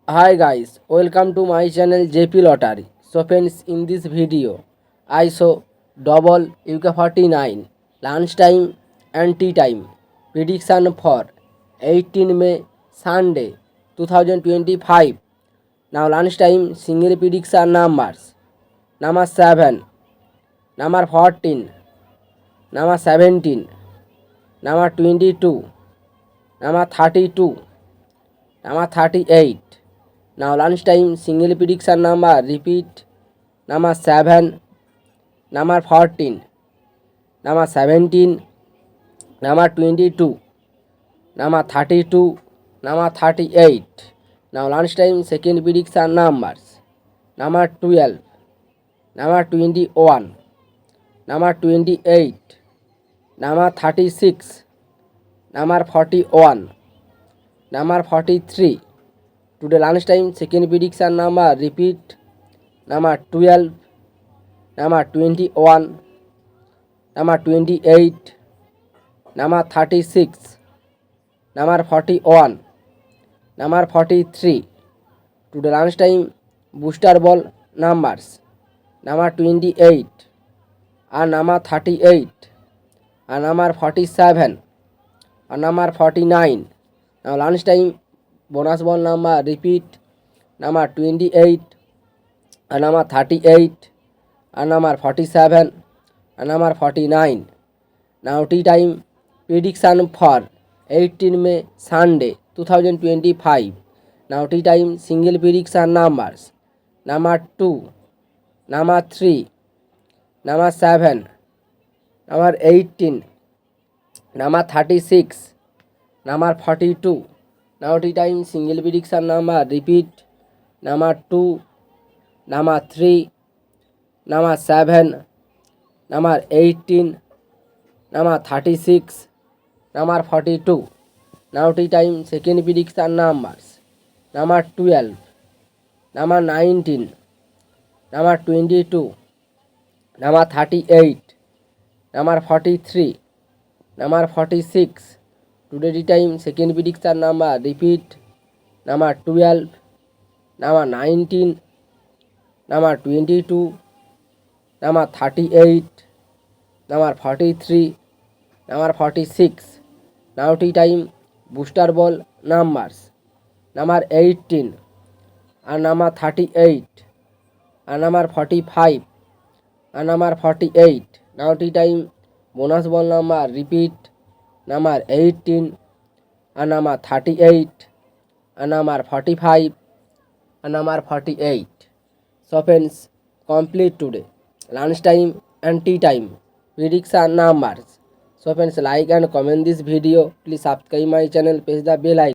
Hi guys, welcome to my channel JP Lottery. So friends, in this video, I show double UK49 lunch time and tea time prediction for 18 May Sunday 2025. Now lunch time single prediction numbers: number 7, number 14, number 17, number 22, number 32, number 38. Now lunchtime single prediction number repeat: number 7, number 14, number 17, number 22, number 32, number 38. Now lunchtime second prediction numbers: number 12, number 21, number 28, number 36, number 41, number 43. Today lunchtime second prediction number repeat: number 12, number 21, number 28, number 36, number 41, number 43. Today lunchtime booster ball numbers: number 28 and number 38 and number 47 and number 49. Now lunchtime bonus ball number repeat: number 28 and number 38 and number 47 and number 49. Now tea time prediction for 18 May Sunday 2025. Now tea time single prediction numbers: number 2, number 3, number 7, number 18, number 36, number 42. Now tea time single prediction number repeat: number 2, number 3, number 7, number 18, number 36, number 42. Now tea time second prediction numbers: number 12, number 19, number 22, number 38, number 43, number 46. Today tea time second prediction number repeat: number 12, number 19, number 22, number 38, number 43, number 46. Now tea time booster ball numbers: number 18 and number 38 and number 45 and number 48. Now tea time bonus ball number repeat: number 18 and number 38 and number 45 and number 48. So friends, complete today lunchtime and tea time prediction numbers. So friends, like and comment this video. Please subscribe my channel, press the bell icon.